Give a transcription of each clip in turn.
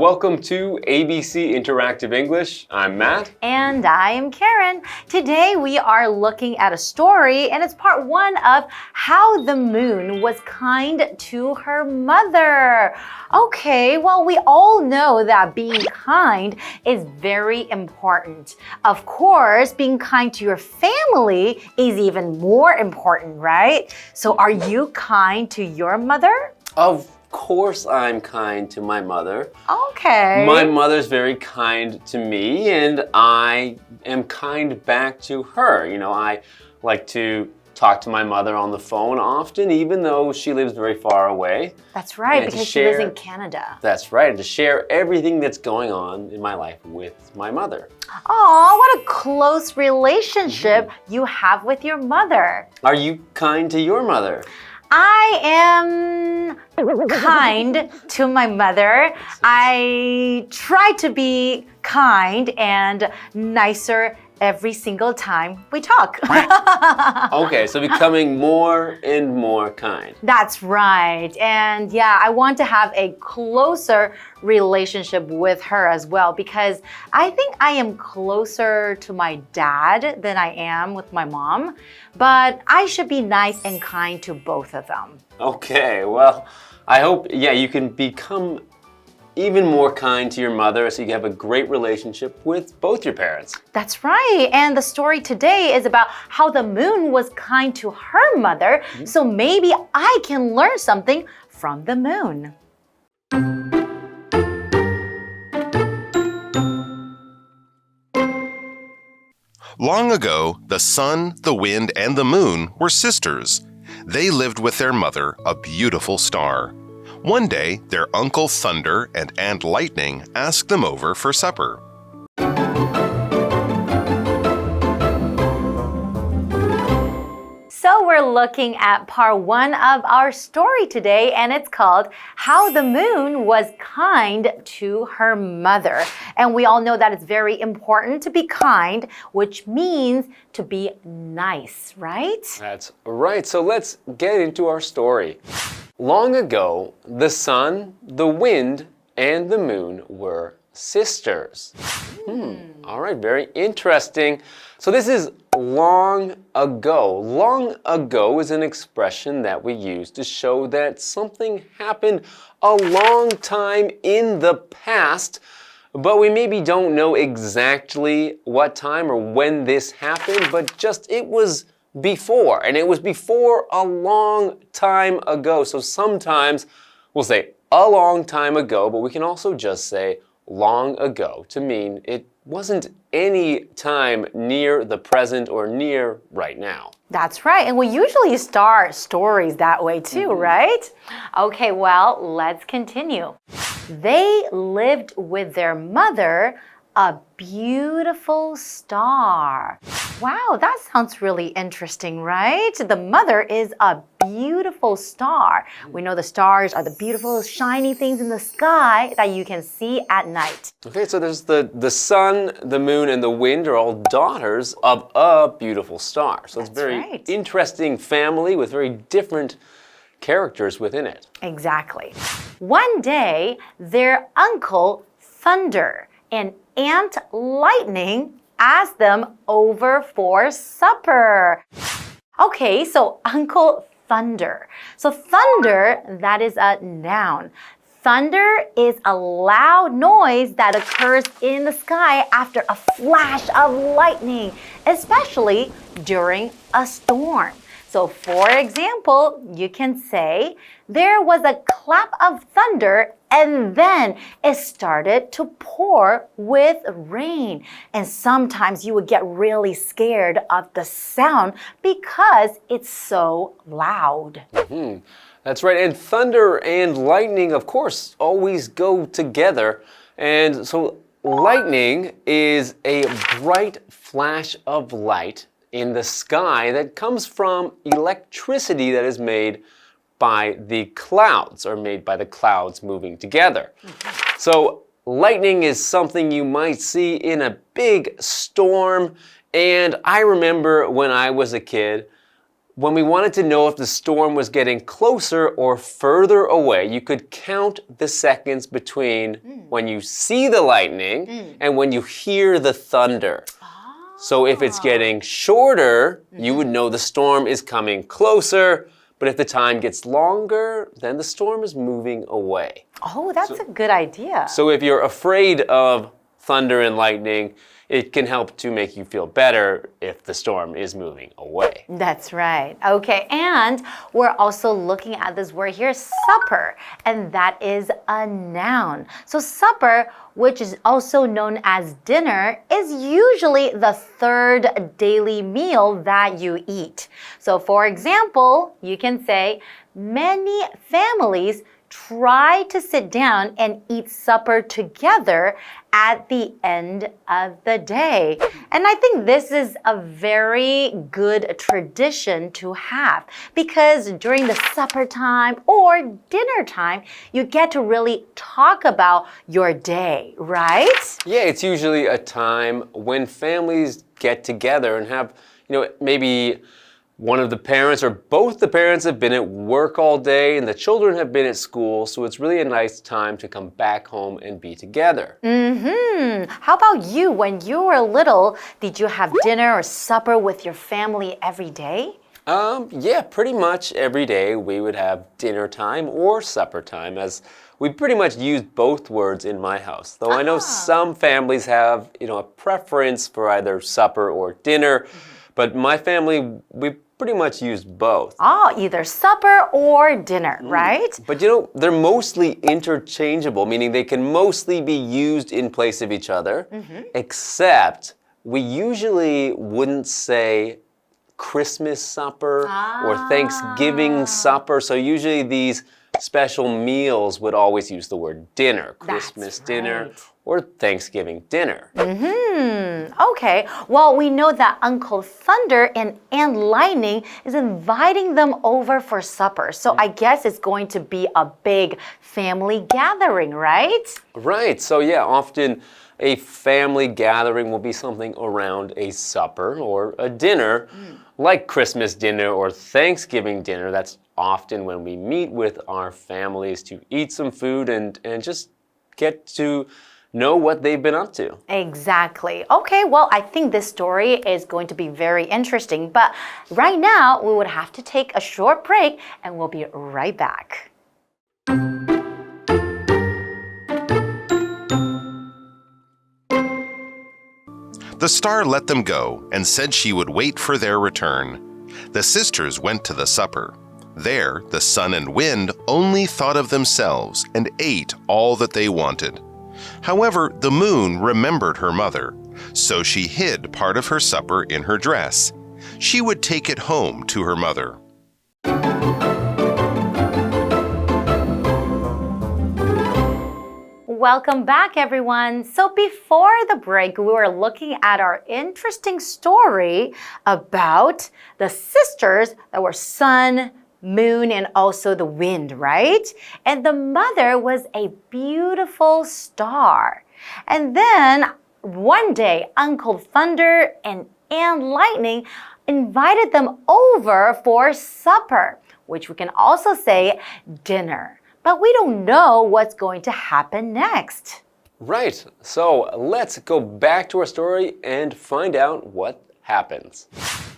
welcome to ABC Interactive English. I'm Matt. And I am Karen. Today we are looking at a story, and it's part 1 of How the Moon Was Kind to Her Mother. Okay, well, we all know that being kind is very important. Of course, being kind to your family is even more important, right? So are you kind to your mother? Of course I'm kind to my mother. Okay. My mother's very kind to me, and I am kind back to her. You know, I like to talk to my mother on the phone often, even though she lives very far away. That's right, because she lives in Canada. That's right, and to share everything that's going on in my life with my mother. Aw, what a close relationship you have with your mother. Are you kind to your mother? I am kind to my mother. I try to be kind and nicer every single time we talk. Okay, so becoming more and more kind. That's right. And yeah, I want to have a closer relationship with her as well because I think I am closer to my dad than I am with my mom. But I should be nice and kind to both of them. Okay, well, I hope, you can become even more kind to your mother so you have a great relationship with both your parents. That's right. And the story today is about how the moon was kind to her mother. So maybe I can learn something from the moon. Long ago, the sun, the wind, and the moon were sisters. They lived with their mother, a beautiful star. One day, their Uncle Thunder and Aunt Lightning asked them over for supper. So we're looking at part 1 of our story today, and it's called How the Moon Was Kind to Her Mother. And we all know that it's very important to be kind, which means to be nice, right? That's right. So let's get into our story. Long ago, the sun, the wind, and the moon were sisters. All right, very interesting. So this is long ago. Long ago is an expression that we use to show that something happened a long time in the past, but we maybe don't know exactly what time or when this happened, but just it was before, and it was before a long time ago. So sometimes we'll say a long time ago, but we can also just say long ago to mean it wasn't any time near the present or near right now. That's right. And we usually start stories that way too, right? Okay, well, let's continue. They lived with their mother, a beautiful star. Wow, that sounds really interesting, right? The mother is a beautiful star. We know the stars are the beautiful, shiny things in the sky that you can see at night. Okay, so there's the sun, the moon, and the wind are all daughters of a beautiful star. So it's a very interesting family with very different characters within it. Exactly. One day, their uncle Thunder and Aunt Lightning asked them over for supper. Okay, so Uncle Thunder. So thunder, that is a noun. Thunder is a loud noise that occurs in the sky after a flash of lightning, especially during a storm. So for example, you can say, there was a clap of thunder and then it started to pour with rain. And sometimes you would get really scared of the sound because it's so loud. That's right. And thunder and lightning, of course, always go together. And so lightning is a bright flash of light in the sky that comes from electricity that is made by the clouds or made by the clouds moving together. So lightning is something you might see in a big storm. And I remember when I was a kid, when we wanted to know if the storm was getting closer or further away, you could count the seconds between when you see the lightning and when you hear the thunder. So if it's getting shorter, you would know the storm is coming closer. But if the time gets longer, then the storm is moving away. Oh, that's a good idea. So if you're afraid of thunder and lightning, it can help to make you feel better if the storm is moving away. That's right. Okay, and we're also looking at this word here, supper, and that is a noun. So supper, which is also known as dinner, is usually the third daily meal that you eat. So for example, you can say, many families try to sit down and eat supper together at the end of the day. And I think this is a very good tradition to have because during the supper time or dinner time, you get to really talk about your day, right? Yeah, it's usually a time when families get together and have, maybe one of the parents or both the parents have been at work all day and the children have been at school, so it's really a nice time to come back home and be together. How about you? When you were little, did you have dinner or supper with your family every day? Yeah, pretty much every day we would have dinner time or supper time, as we pretty much use both words in my house. Though I know some families have, a preference for either supper or dinner, but my family, we pretty much use both. Oh, either supper or dinner, right? But they're mostly interchangeable, meaning they can mostly be used in place of each other, except we usually wouldn't say Christmas supper or Thanksgiving supper. So usually these special meals would always use the word dinner, Christmas dinner or Thanksgiving dinner. Okay, well, we know that Uncle Thunder and Aunt Lightning is inviting them over for supper. So I guess it's going to be a big family gathering, right? Right, so yeah, often a family gathering will be something around a supper or a dinner, like Christmas dinner or Thanksgiving dinner. That's often when we meet with our families to eat some food and just get to know what they've been up to. Exactly. Okay, well, I think this story is going to be very interesting, but right now we would have to take a short break and we'll be right back. The star let them go and said she would wait for their return. The sisters went to the supper. There, the sun and wind only thought of themselves and ate all that they wanted. However, the moon remembered her mother, so she hid part of her supper in her dress. She would take it home to her mother. Welcome back, everyone. So before the break, we were looking at our interesting story about the sisters that were sun, moon, and also the wind, right? And the mother was a beautiful star. And then one day, Uncle Thunder and Aunt Lightning invited them over for supper, which we can also say dinner. But we don't know what's going to happen next. Right, so let's go back to our story and find out what happens.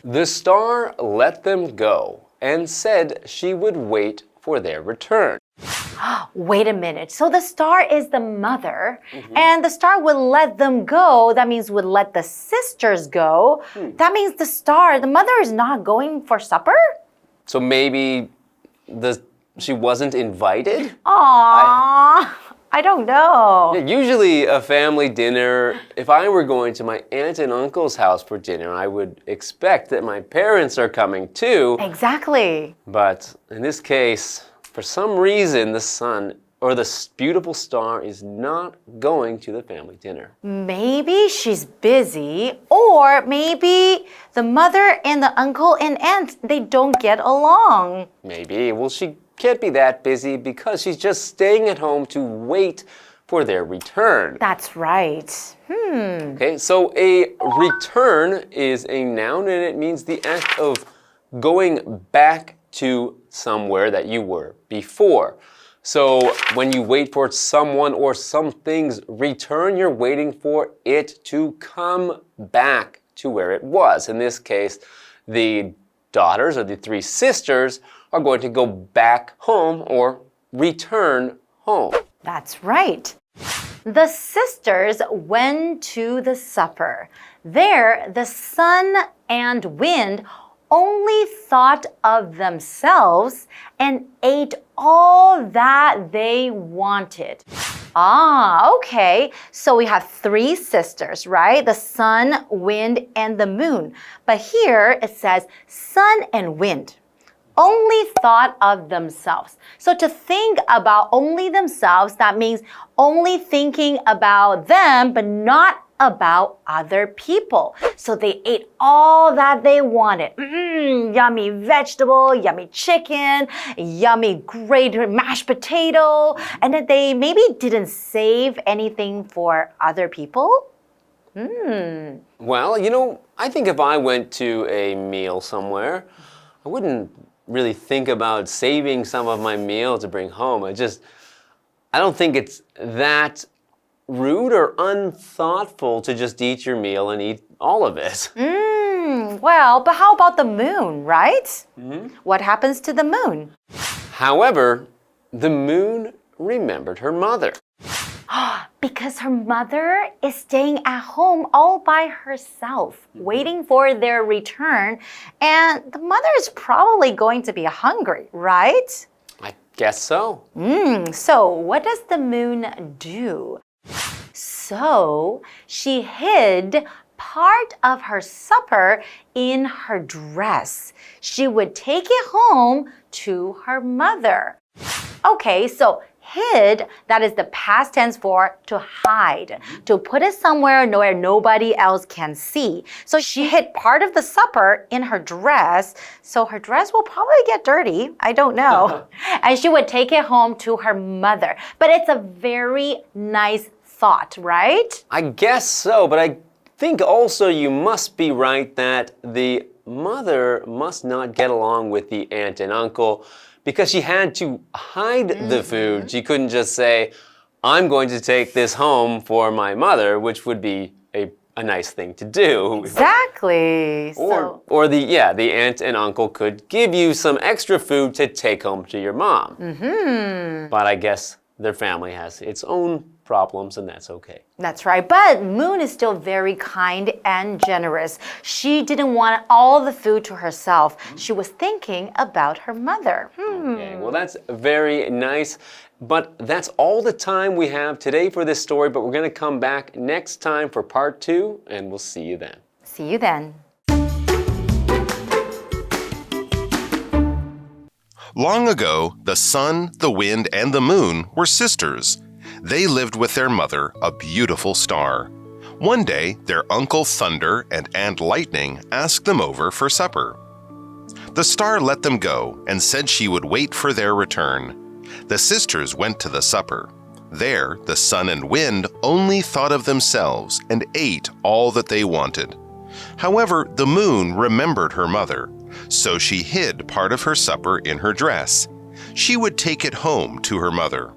The star let them go and said she would wait for their return. Wait a minute. So the star is the mother, and the star would let them go. That means would let the sisters go. That means the mother is not going for supper? So maybe she wasn't invited? Aww. I don't know. Yeah, usually a family dinner, if I were going to my aunt and uncle's house for dinner, I would expect that my parents are coming too. Exactly. But in this case, for some reason, the sun or the beautiful star is not going to the family dinner. Maybe she's busy, or maybe the mother and the uncle and aunt, they don't get along. Maybe. Well, she can't be that busy because she's just staying at home to wait for their return. That's right. Okay, so a return is a noun and it means the act of going back to somewhere that you were before. So when you wait for someone or some things return, you're waiting for it to come back to where it was. In this case, the daughters or the three sisters are going to go back home or return home. That's right. The sisters went to the supper. There, the sun and wind only thought of themselves and ate all that they wanted. Okay. So we have three sisters, right? The sun, wind, and the moon. But here it says sun and wind only thought of themselves. So to think about only themselves, that means only thinking about them, but not about other people. So they ate all that they wanted. Yummy vegetable, yummy chicken, yummy great mashed potato. And then they maybe didn't save anything for other people. Well, I think if I went to a meal somewhere, I wouldn't really think about saving some of my meal to bring home. I don't think it's that rude or unthoughtful to just eat your meal and eat all of it. Well, but how about the moon, right? What happens to the moon? However, the moon remembered her mother. Because her mother is staying at home all by herself, waiting for their return. And the mother is probably going to be hungry, right? I guess so. So what does the moon do? So she hid part of her supper in her dress. She would take it home to her mother. Okay, so hid, that is the past tense for to hide, to put it somewhere where nobody else can see. So she hid part of the supper in her dress, so her dress will probably get dirty, I don't know. And she would take it home to her mother. But it's a very nice thought, right? I guess so, but I think also you must be right that the mother must not get along with the aunt and uncle because she had to hide the food. She couldn't just say, I'm going to take this home for my mother, which would be a nice thing to do. Exactly. Or the aunt and uncle could give you some extra food to take home to your mom. But I guess their family has its own problems, and that's okay. That's right. But Moon is still very kind and generous. She didn't want all the food to herself. She was thinking about her mother. Okay, well, that's very nice. But that's all the time we have today for this story. But we're going to come back next time for part 2, and we'll see you then. See you then. Long ago, the sun, the wind, and the moon were sisters. They lived with their mother, a beautiful star. One day, their Uncle Thunder and Aunt Lightning asked them over for supper. The star let them go and said she would wait for their return. The sisters went to the supper. There, the sun and wind only thought of themselves and ate all that they wanted. However, the moon remembered her mother, so she hid part of her supper in her dress. She would take it home to her mother.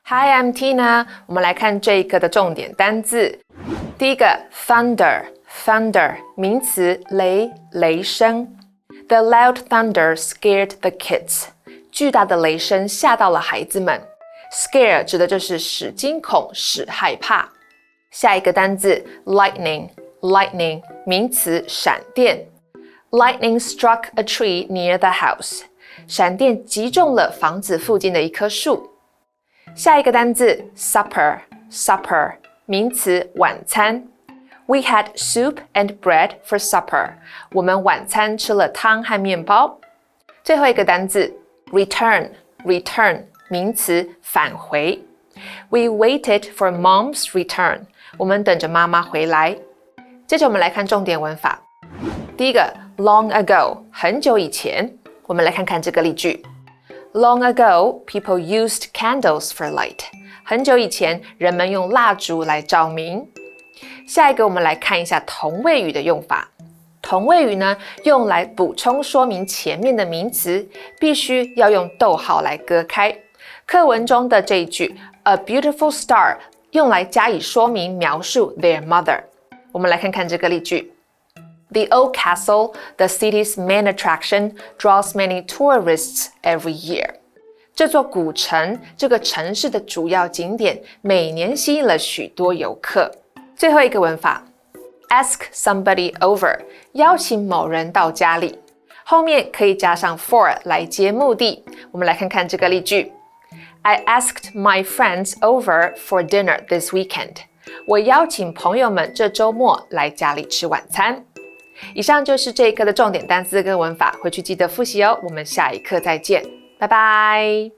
Hi, I'm Tina. 我们来看这一课的重点单字。第一个 thunder 名词雷声。The loud thunder scared the kids. 巨大的雷声吓到了孩子们。Scare 指的就是使惊恐、使害怕。下一个单字 lightning 名词闪电。Lightning struck a tree near the house. 闪电击中了房子附近的一棵树。下一个单字 supper 名词晚餐。We had soup and bread for supper. 我们晚餐吃了汤和面包。最后一个单字 return 名词返回。We waited for mom's return. 我们等着妈妈回来。接着我们来看重点文法。第一个 long ago 很久以前。我们来看看这个例句。Long ago, people used candles for light. 很久以前，人们用蜡烛来照明。下一个我们来看一下同位语的用法。同位语呢，用来补充说明前面的名词，必须要用逗号来隔开。课文中的这一句 A beautiful star 用来加以说明描述 their mother。我们来看看这个例句。The old castle, the city's main attraction, draws many tourists every year. 这座古城，这个城市的主要景点，每年吸引了许多游客。最后一个文法 Ask somebody over 邀请某人到家里，后面可以加上 for 来接目的。我们来看看这个例句 I asked my friends over for dinner this weekend. 我邀请朋友们这周末来家里吃晚餐。以上就是这一课的重点单词跟文法，回去记得复习哦。我们下一课再见，拜拜。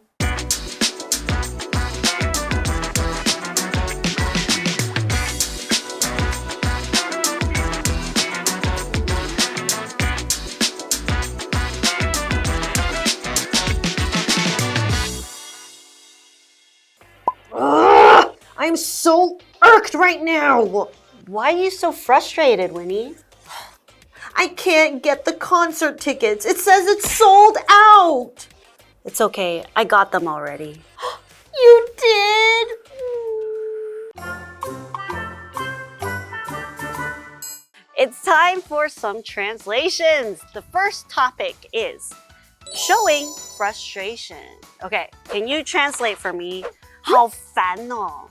I'm so irked right now. Why are you so frustrated, Winnie? I can't get the concert tickets. It says it's sold out. It's okay. I got them already. You did? It's time for some translations. The first topic is showing frustration. Okay, can you translate for me? 好烦哦.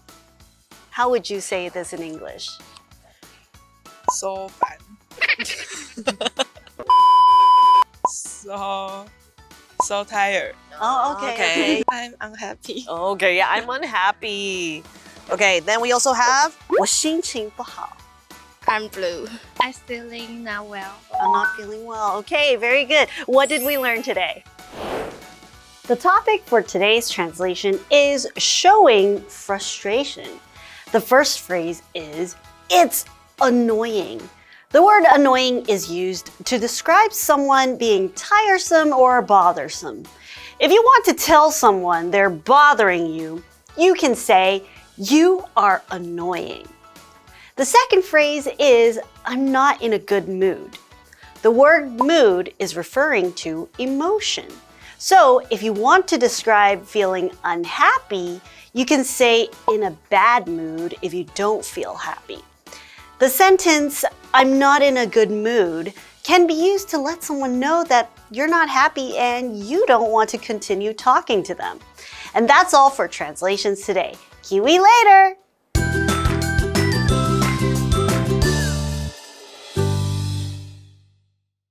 How would you say this in English? So 烦 so tired. Oh, okay. I'm unhappy. Okay, yeah, I'm unhappy. Okay, then we also have 我心情不好. I'm blue. I'm feeling not well. I'm not feeling well. Okay, very good. What did we learn today? The topic for today's translation is showing frustration. The first phrase is, it's annoying. The word annoying is used to describe someone being tiresome or bothersome. If you want to tell someone they're bothering you, you can say, you are annoying. The second phrase is, I'm not in a good mood. The word mood is referring to emotion. So if you want to describe feeling unhappy, you can say in a bad mood if you don't feel happy. The sentence, I'm not in a good mood, can be used to let someone know that you're not happy and you don't want to continue talking to them. And that's all for translations today. KiWi later!